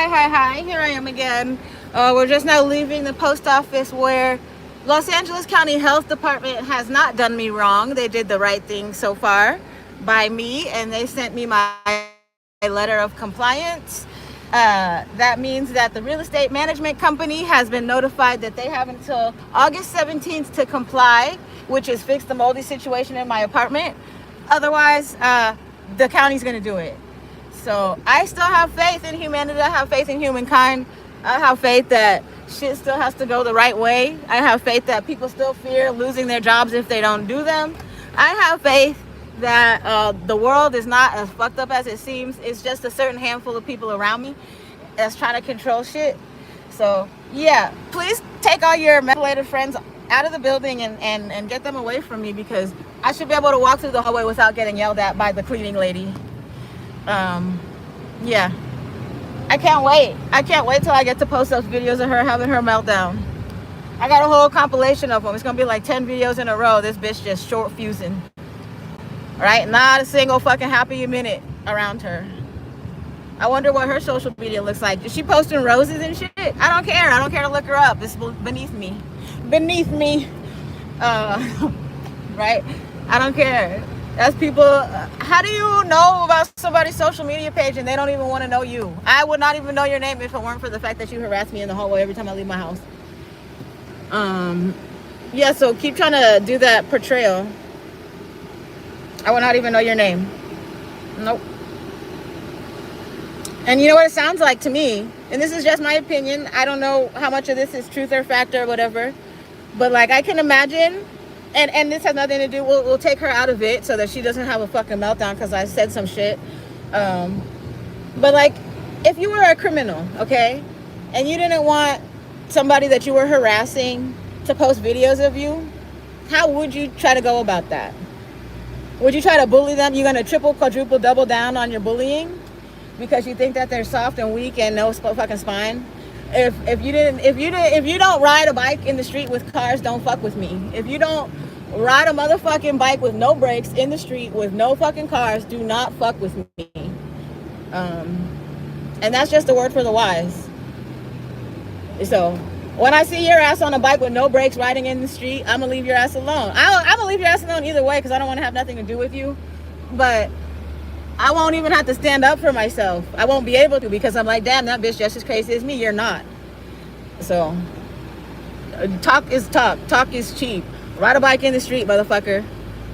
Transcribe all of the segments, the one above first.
Hi. Here I am again. We're just now leaving the post office where Los Angeles County Health Department has not done me wrong. They did the right thing so far by me, and they sent me my letter of compliance. That means that the real estate management company has been notified that they have until August 17th to comply, which is fix the moldy situation in my apartment. Otherwise, the county's going to do it. So I still have faith in humanity. I have faith in humankind. I have faith that shit still has to go the right way. I have faith that people still fear losing their jobs if they don't do them. I have faith that the world is not as fucked up as it seems. It's just a certain handful of people around me that's trying to control shit. So yeah, please take all your methylated friends out of the building and get them away from me, because I should be able to walk through the hallway without getting yelled at by the cleaning lady. Yeah, I can't wait till I get to post those videos of her having her meltdown. I got a whole compilation of them. It's gonna be like 10 videos in a row. This bitch just short fusing. All right, not a single fucking happy minute around her. I wonder what her social media looks like. Is she posting roses and shit? I don't care to look her up. It's beneath me. Right, I don't care. That's people. How do you know about somebody's social media page and they don't even want to know you? I would not even know your name if it weren't for the fact that you harass me in the hallway every time I leave my house. Yeah, so keep trying to do that portrayal. I would not even know your name. Nope. And you know what it sounds like to me, and this is just my opinion. I don't know how much of this is truth or fact or whatever, but like I can imagine. And this has nothing to do, we'll take her out of it so that she doesn't have a fucking meltdown because I said some shit. But like, if you were a criminal, okay, and you didn't want somebody that you were harassing to post videos of you, how would you try to go about that? Would you try to bully them? You're gonna triple, quadruple, double down on your bullying because you think that they're soft and weak and no fucking spine? If you don't ride a bike in the street with cars, don't fuck with me. If you don't ride a motherfucking bike with no brakes in the street with no fucking cars, do not fuck with me. And that's just a word for the wise. So when I see your ass on a bike with no brakes riding in the street, I'm gonna leave your ass alone. I'm gonna leave your ass alone either way because I don't want to have nothing to do with you. But I won't even have to stand up for myself. I won't be able to because I'm like, damn, that bitch just as crazy as me. You're not. So talk is talk. Talk is cheap. Ride a bike in the street, motherfucker.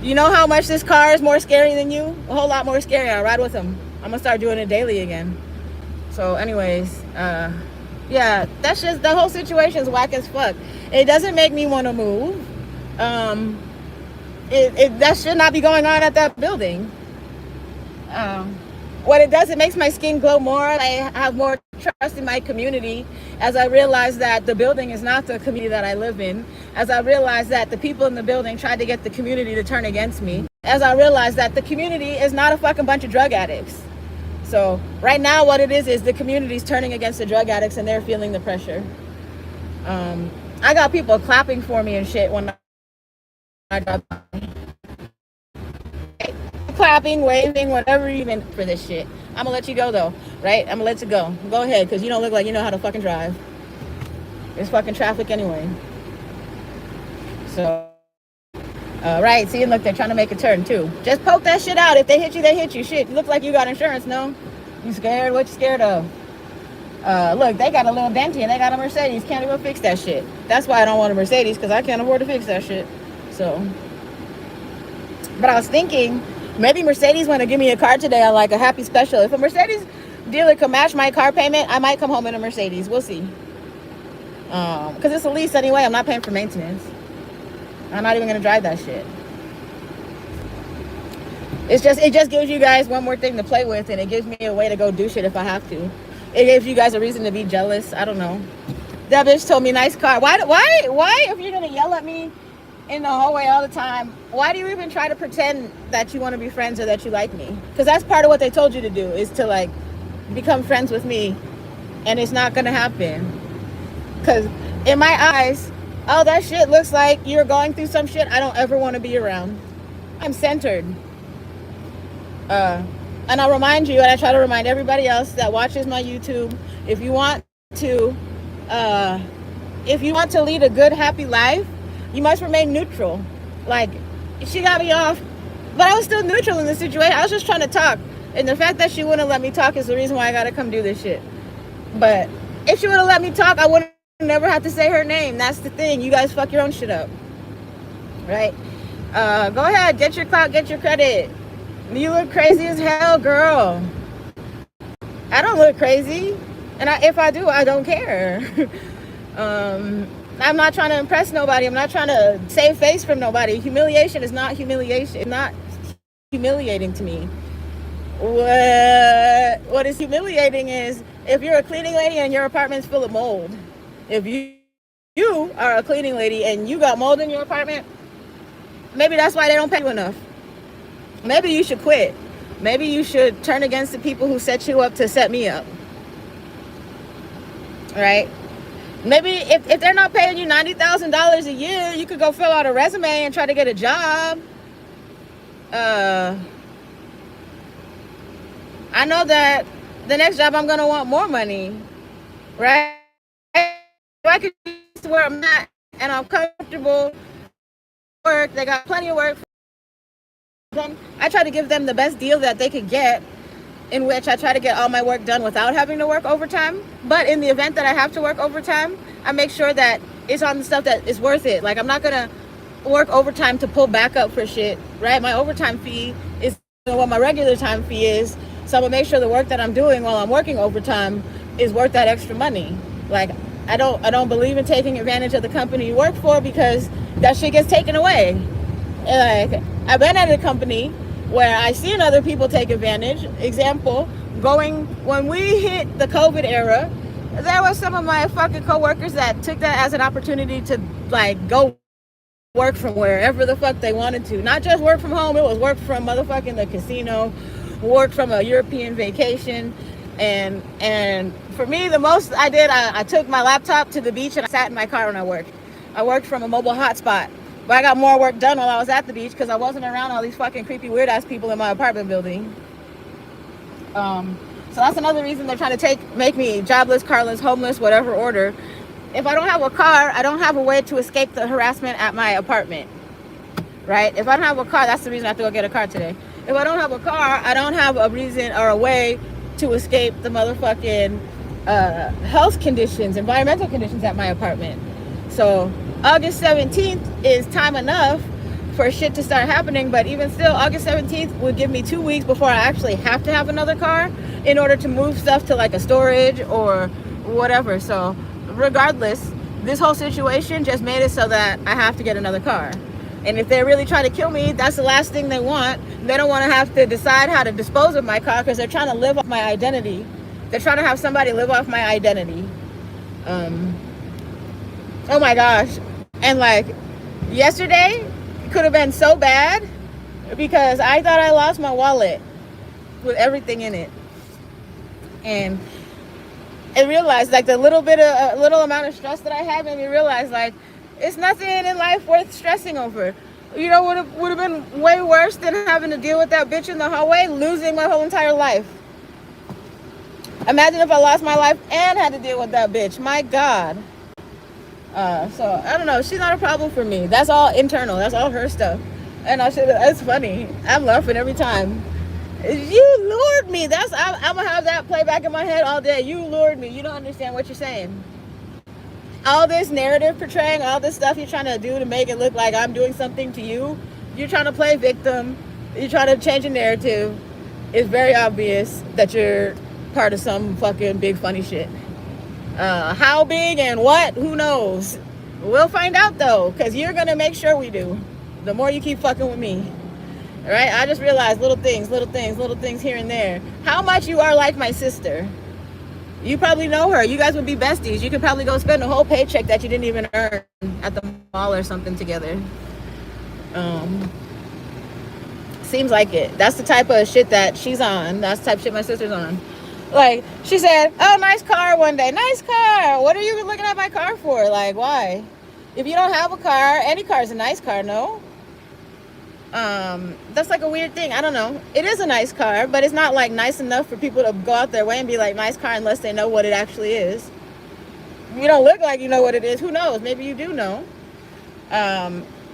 You know how much this car is more scary than you? A whole lot more scary. I ride with them. I'm gonna start doing it daily again. So anyways, yeah, that's just, the whole situation is whack as fuck. It doesn't make me want to move. That should not be going on at that building. What it does, it makes my skin glow more. I have more trust in my community as I realize that the building is not the community that I live in, as I realize that the people in the building tried to get the community to turn against me, as I realize that the community is not a fucking bunch of drug addicts. So right now what it is the community's turning against the drug addicts and they're feeling the pressure. I got people clapping for me and shit when I drive by. Clapping, waving, whatever, even for this shit. I'm gonna let you go though, right? I'm gonna let you go. Go ahead, because you don't look like you know how to fucking drive. There's fucking traffic anyway. So, right, see, look, they're trying to make a turn too. Just poke that shit out. If they hit you, they hit you. Shit, you look like you got insurance, no? You scared? What you scared of? Look, they got a little denty and they got a Mercedes. Can't even fix that shit. That's why I don't want a Mercedes, because I can't afford to fix that shit. So, but I was thinking, maybe Mercedes want to give me a car today on like a happy special. If a Mercedes dealer can match my car payment, I might come home in a Mercedes. We'll see. Because it's a lease anyway. I'm not paying for maintenance. I'm not even going to drive that shit. It just gives you guys one more thing to play with, and it gives me a way to go do shit if I have to. It gives you guys a reason to be jealous. I don't know. That bitch told me nice car. Why if you're going to yell at me in the hallway all the time, why do you even try to pretend that you want to be friends or that you like me? Because that's part of what they told you to do, is to like become friends with me, and it's not gonna happen. Because in my eyes, oh, that shit looks like you're going through some shit I don't ever want to be around. I'm centered. And I'll remind you, and I try to remind everybody else that watches my YouTube, if you want to, uh, if you want to lead a good, happy life, you must remain neutral. Like, she got me off, but I was still neutral in the situation. I was just trying to talk. And the fact that she wouldn't let me talk is the reason why I gotta come do this shit. But if she would have let me talk, I would never have to say her name. That's the thing. You guys fuck your own shit up. Right? Go ahead, get your clout, get your credit. You look crazy as hell, girl. I don't look crazy. And if I do, I don't care. I'm not trying to impress nobody. I'm not trying to save face from nobody. Humiliation is not humiliation. It's not humiliating to me. What is humiliating is if you're a cleaning lady and your apartment's full of mold. If you are a cleaning lady and you got mold in your apartment, maybe that's why they don't pay you enough. Maybe you should quit. Maybe you should turn against the people who set you up to set me up. Right? Maybe if they're not paying you $90,000 a year, you could go fill out a resume and try to get a job. I know that the next job I'm going to want more money. Right? If I could get to where I'm at and I'm comfortable, work, they got plenty of work. I try to give them the best deal that they could get, in which I try to get all my work done without having to work overtime. But in the event that I have to work overtime, I make sure that it's on the stuff that is worth it. Like, I'm not gonna work overtime to pull back up for shit, right? My overtime fee is what my regular time fee is. So I'm gonna make sure the work that I'm doing while I'm working overtime is worth that extra money. Like, I don't believe in taking advantage of the company you work for, because that shit gets taken away. And like, I've been at a company where I seen other people take advantage. Example, when we hit the COVID era, there was some of my fucking coworkers that took that as an opportunity to like go work from wherever the fuck they wanted to. Not just work from home, it was work from motherfucking the casino, work from a European vacation. And for me, the most I did, I took my laptop to the beach and I sat in my car when I worked. I worked from a mobile hotspot. But I got more work done while I was at the beach because I wasn't around all these fucking creepy weird ass people in my apartment building. So that's another reason they're trying to make me jobless, carless, homeless, whatever order. If I don't have a car, I don't have a way to escape the harassment at my apartment. Right? If I don't have a car, that's the reason I have to go get a car today. If I don't have a car, I don't have a reason or a way to escape the motherfucking health conditions, environmental conditions at my apartment. So August 17th is time enough for shit to start happening, but even still, August 17th would give me 2 weeks before I actually have to have another car in order to move stuff to like a storage or whatever. So regardless, this whole situation just made it so that I have to get another car. And if they're really trying to kill me, that's the last thing they want. They don't want to have to decide how to dispose of my car because they're trying to live off my identity. They're trying to have somebody live off my identity. Oh my gosh. And like yesterday could have been so bad because I thought I lost my wallet with everything in it. And I realized like the little amount of stress that I had made me realize like it's nothing in life worth stressing over. You know, would have been way worse than having to deal with that bitch in the hallway, losing my whole entire life. Imagine if I lost my life and had to deal with that bitch. My God. So I don't know. She's not a problem for me. That's all internal. That's all her stuff. And it's funny. I'm laughing every time. You lured me. I'm gonna have that play back in my head all day. You lured me. You don't understand what you're saying. All this narrative portraying, all this stuff you're trying to do to make it look like I'm doing something to you. You're trying to play victim. You're trying to change a narrative. It's very obvious that you're part of some fucking big funny shit. How big and what? Who knows? We'll find out though, because you're gonna make sure we do. The more you keep fucking with me. All right? I just realized little things here and there. How much you are like my sister. You probably know her. You guys would be besties. You could probably go spend a whole paycheck that you didn't even earn at the mall or something together. Seems like it. That's the type of shit that she's on. That's the type of shit my sister's on. Like, she said, oh, nice car one day. Nice car. What are you looking at my car for? Like, why? If you don't have a car, any car is a nice car, no? That's like a weird thing. I don't know. It is a nice car, but it's not like nice enough for people to go out their way and be like nice car unless they know what it actually is. You don't look like you know what it is. Who knows? Maybe you do know.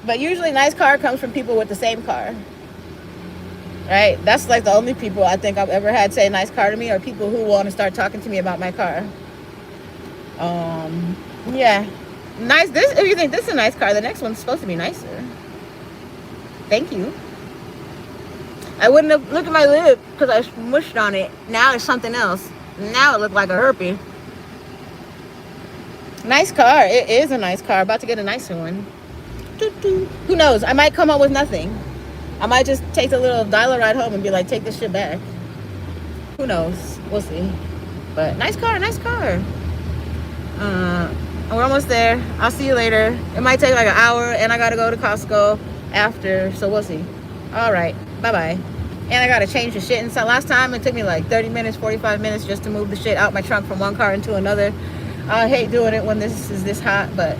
But usually nice car comes from people with the same car. Right? That's like the only people I think I've ever had say nice car to me are people who want to start talking to me about my car. Yeah. Nice. This, if you think this is a nice car, the next one's supposed to be nicer. Thank you. I wouldn't have looked at my lip because I smushed on it. Now it's something else. Now it looked like a herpy. Nice car. It is a nice car. About to get a nicer one. Who knows? I might come up with nothing. I might just take the little dial ride home and be like, take this shit back. Who knows? We'll see. But nice car, nice car. We're almost there. I'll see you later. It might take like an hour, and I gotta go to Costco after, so we'll see. All right, bye-bye. And I gotta change the shit inside. Last time it took me like 30 minutes, 45 minutes just to move the shit out my trunk from one car into another. I hate doing it when this is this hot, but